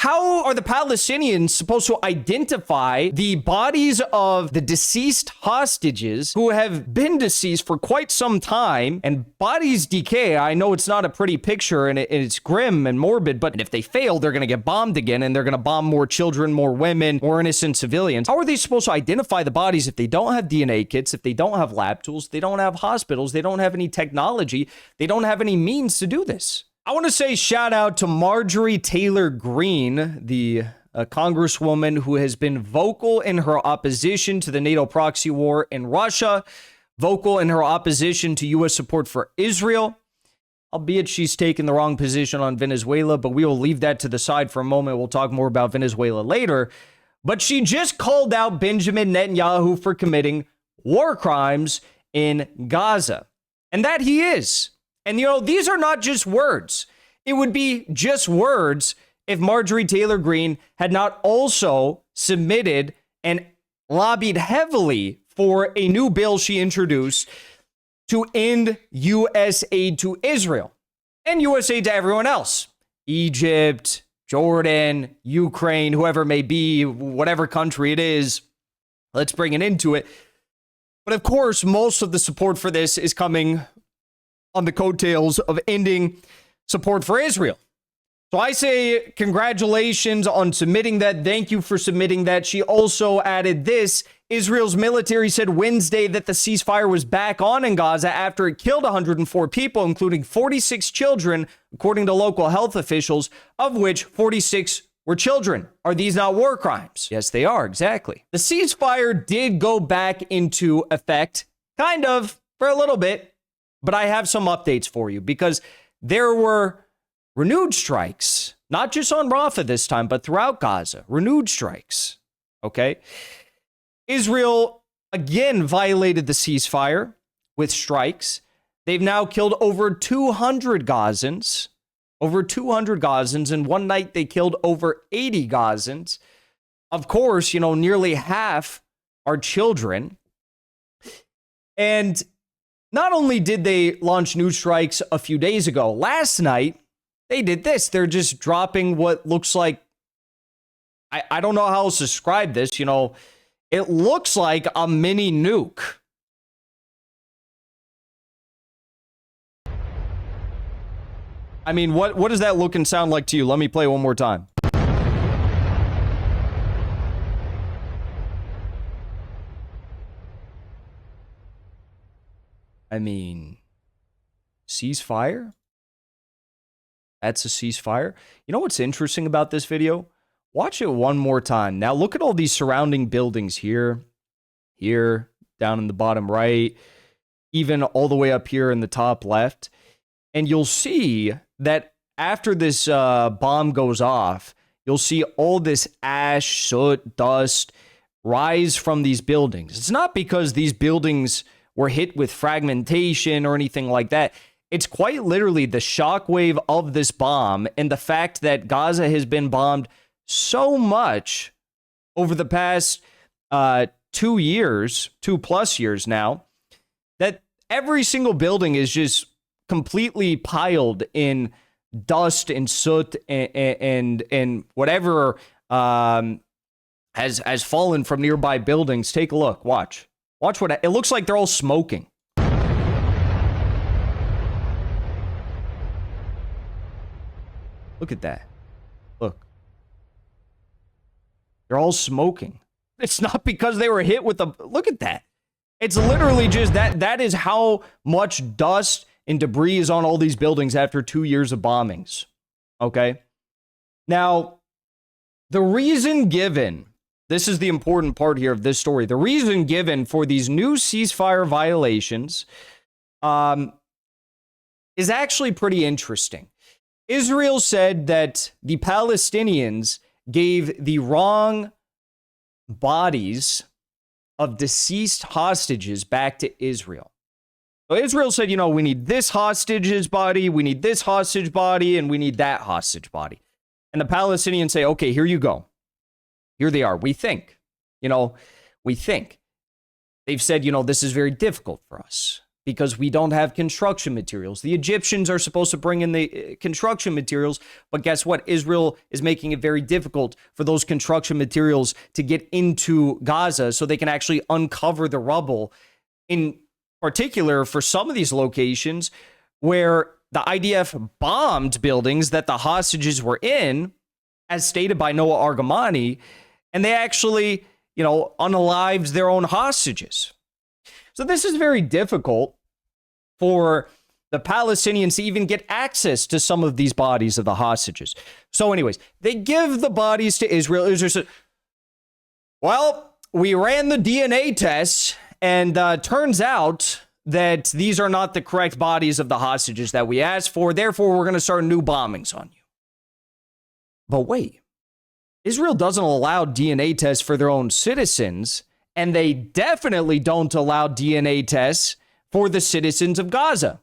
How are the Palestinians supposed to identify the bodies of the deceased hostages who have been deceased for quite some time, and bodies decay? I know it's not a pretty picture and it's grim and morbid, but if they fail, they're going to get bombed again, and they're going to bomb more children, more women, more innocent civilians. How are they supposed to identify the bodies if they don't have DNA kits, if they don't have lab tools, they don't have hospitals, they don't have any technology, they don't have any means to do this? I want to say shout out to Marjorie Taylor Greene, the congresswoman who has been vocal in her opposition to the NATO proxy war in Russia, vocal in her opposition to U.S. support for Israel, albeit she's taken the wrong position on Venezuela, but we will leave that to the side for a moment. We'll talk more about Venezuela later. But she just called out Benjamin Netanyahu for committing war crimes in Gaza, and that he is. And, you know, these are not just words. It would be just words if Marjorie Taylor Greene had not also submitted and lobbied heavily for a new bill she introduced to end U.S. aid to Israel and U.S. aid to everyone else. Egypt, Jordan, Ukraine, whoever it may be, whatever country it is, let's bring it into it. But of course, most of the support for this is coming on the coattails of ending support for Israel. So I say congratulations on submitting that. Thank you for submitting that. She also added this. Israel's military said Wednesday that the ceasefire was back on in Gaza after it killed 104 people, including 46 children, according to local health officials, of which 46 were children. Are these not war crimes? Yes, they are. Exactly. The ceasefire did go back into effect, kind of, for a little bit. But I have some updates for you because there were renewed strikes, not just on Rafah this time, but throughout Gaza. Renewed strikes. Okay. Israel again violated the ceasefire with strikes. They've now killed over 200 Gazans. Over 200 Gazans. In one night, they killed over 80 Gazans. Of course, you know, nearly half are children. And not only did they launch new strikes a few days ago, last night, they did this. They're just dropping what looks like, I don't know how else to describe this. You know, it looks like a mini nuke. I mean, what does that look and sound like to you? Let me play one more time. I mean, ceasefire? That's a ceasefire. You know what's interesting about this video? Watch it one more time. Now look at all these surrounding buildings here, down in the bottom right, even all the way up here in the top left. And you'll see that after this bomb goes off, you'll see all this ash, soot, dust rise from these buildings. It's not because these buildings were hit with fragmentation or anything like that. It's quite literally the shockwave of this bomb and the fact that Gaza has been bombed so much over the past 2 years, 2+ years now, that every single building is just completely piled in dust and soot and whatever has fallen from nearby buildings. Take a look. Watch what it looks like. They're all smoking. Look at that. Look. They're all smoking. It's not because they were hit with the... Look at that. It's literally just that is how much dust and debris is on all these buildings after 2 years of bombings. Okay? Now, the reason given... This is the important part here of this story. The reason given for these new ceasefire violations is actually pretty interesting. Israel said that the Palestinians gave the wrong bodies of deceased hostages back to Israel. So Israel said, you know, we need this hostage's body, we need this hostage body, and we need that hostage body. And the Palestinians say, okay, here you go. Here they are. We think. They've said, you know, this is very difficult for us. because we don't have construction materials. The Egyptians are supposed to bring in the construction materials, but guess what? Israel is making it very difficult for those construction materials to get into Gaza so they can actually uncover the rubble. In particular, for some of these locations where the IDF bombed buildings that the hostages were in, as stated by Noah Argamani, and they actually, unalived their own hostages. So this is very difficult for the Palestinians to even get access to some of these bodies of the hostages. So anyways, they give the bodies to Israel. Israel says, well, we ran the DNA tests, and turns out that these are not the correct bodies of the hostages that we asked for. Therefore, we're going to start new bombings on you. But wait, Israel doesn't allow DNA tests for their own citizens, and they definitely don't allow DNA tests for the citizens of Gaza.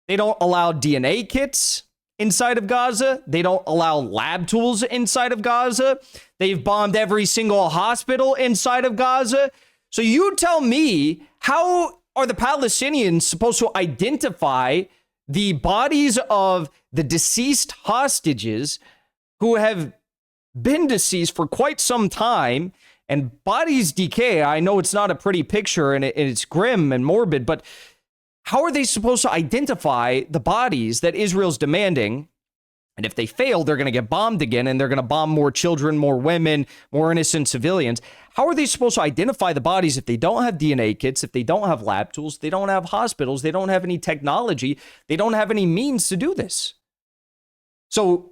They don't allow DNA kits inside of Gaza. They don't allow lab tools inside of Gaza. They've bombed every single hospital inside of Gaza. So you tell me, how are the Palestinians supposed to identify the bodies of the deceased hostages who have been deceased for quite some time, and bodies decay? I know it's not a pretty picture and it's grim and morbid, but how are they supposed to identify the bodies that Israel's demanding? And if they fail, they're going to get bombed again, and they're going to bomb more children, more women, more innocent civilians. How are they supposed to identify the bodies if they don't have DNA kits, if they don't have lab tools, they don't have hospitals, they don't have any technology, they don't have any means to do this? So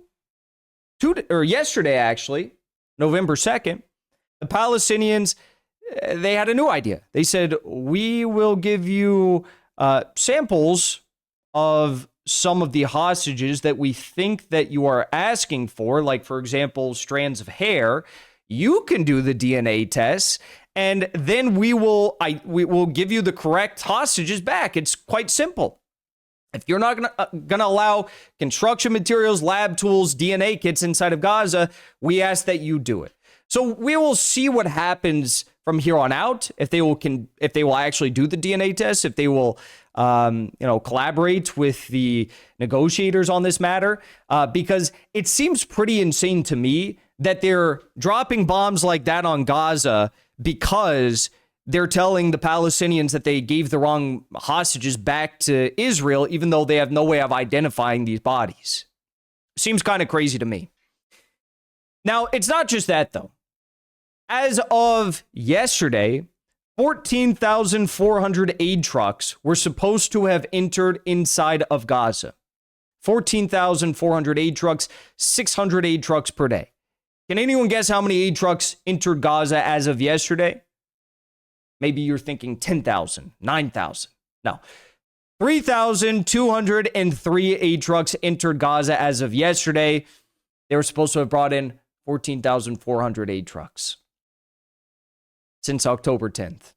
yesterday, actually, November 2nd, the Palestinians, they had a new idea. They said, we will give you samples of some of the hostages that we think that you are asking for, like, for example, strands of hair. You can do the DNA tests, and then we will give you the correct hostages back. It's quite simple. If you're not gonna allow construction materials, lab tools, DNA kits inside of Gaza, we ask that you do it. So we will see what happens from here on out. If they will actually do the DNA tests, if they will collaborate with the negotiators on this matter, because it seems pretty insane to me that they're dropping bombs like that on Gaza because they're telling the Palestinians that they gave the wrong hostages back to Israel, even though they have no way of identifying these bodies. Seems kind of crazy to me. Now, it's not just that, though. As of yesterday, 14,400 aid trucks were supposed to have entered inside of Gaza. 14,400 aid trucks, 600 aid trucks per day. Can anyone guess how many aid trucks entered Gaza as of yesterday? Maybe you're thinking 10,000, 9,000. No. 3,203 aid trucks entered Gaza as of yesterday. They were supposed to have brought in 14,400 aid trucks since October 10th.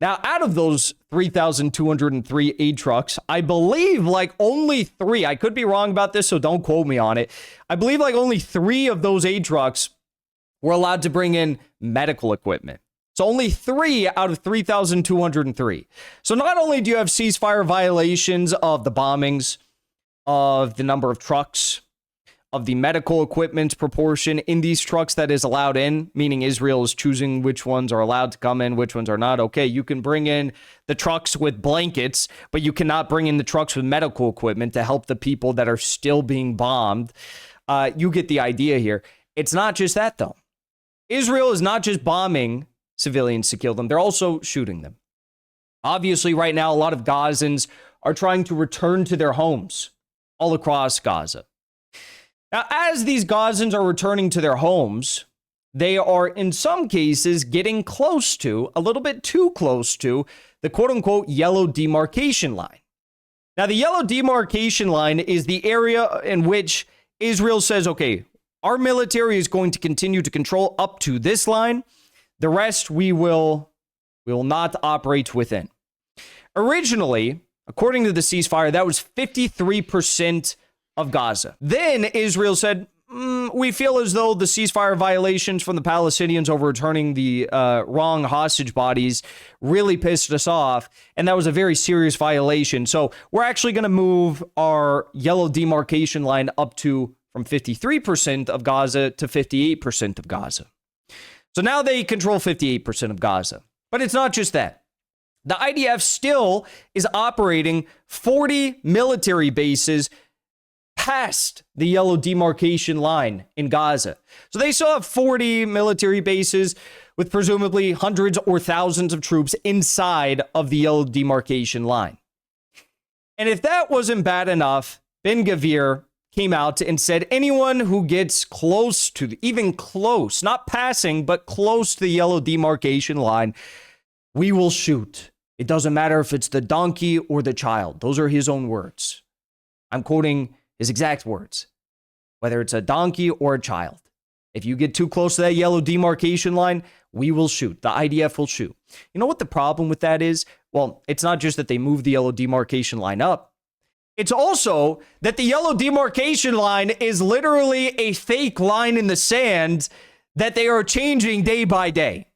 Now, out of those 3,203 aid trucks, I believe only 3, I could be wrong about this, so don't quote me on it. I believe only 3 of those aid trucks were allowed to bring in medical equipment. So only 3 out of 3,203. So not only do you have ceasefire violations of the bombings, of the number of trucks, of the medical equipment proportion in these trucks that is allowed in, meaning Israel is choosing which ones are allowed to come in, which ones are not. Okay, you can bring in the trucks with blankets, but you cannot bring in the trucks with medical equipment to help the people that are still being bombed. You get the idea here. It's not just that, though. Israel is not just bombing civilians to kill them. They're also shooting them. Obviously, right now, a lot of Gazans are trying to return to their homes all across Gaza. Now, as these Gazans are returning to their homes, they are, in some cases, getting close to, a little bit too close to, the quote-unquote yellow demarcation line. Now, the yellow demarcation line is the area in which Israel says, okay, our military is going to continue to control up to this line. The rest we will not operate within. Originally, according to the ceasefire, that was 53% of Gaza. Then Israel said, we feel as though the ceasefire violations from the Palestinians over returning the wrong hostage bodies really pissed us off, and that was a very serious violation. So we're actually going to move our yellow demarcation line up to from 53% of Gaza to 58% of Gaza. So now they control 58% of Gaza. But it's not just that. The IDF still is operating 40 military bases past the yellow demarcation line in Gaza. So they still have 40 military bases with presumably hundreds or thousands of troops inside of the yellow demarcation line. And if that wasn't bad enough, Ben-Gvir came out and said anyone who gets close to, even close, not passing, but close to the yellow demarcation line, we will shoot. It doesn't matter if it's the donkey or the child. Those are his own words. I'm quoting his exact words. Whether it's a donkey or a child. If you get too close to that yellow demarcation line, we will shoot. The IDF will shoot. You know what the problem with that is? Well, it's not just that they moved the yellow demarcation line up. It's also that the yellow demarcation line is literally a fake line in the sand that they are changing day by day.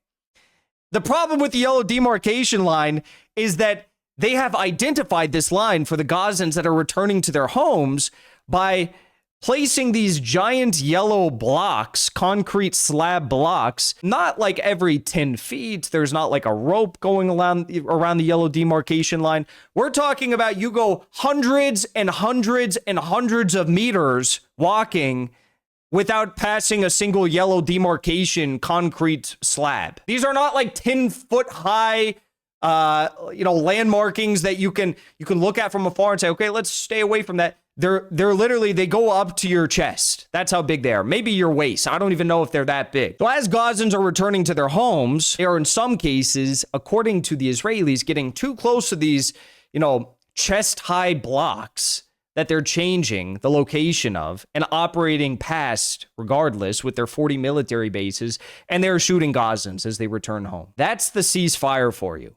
The problem with the yellow demarcation line is that they have identified this line for the Gazans that are returning to their homes by placing these giant yellow blocks, concrete slab blocks, not like every 10 feet. There's not like a rope going around the yellow demarcation line. We're talking about you go hundreds and hundreds and hundreds of meters walking without passing a single yellow demarcation concrete slab. These are not like 10-foot high landmarkings that you can look at from afar and say, okay, let's stay away from that. They're literally, they go up to your chest. That's how big they are. Maybe your waist. I don't even know if they're that big. So as Gazans are returning to their homes, they are in some cases, according to the Israelis, getting too close to these, chest high blocks that they're changing the location of and operating past regardless with their 40 military bases, and they're shooting Gazans as they return home. That's the ceasefire for you.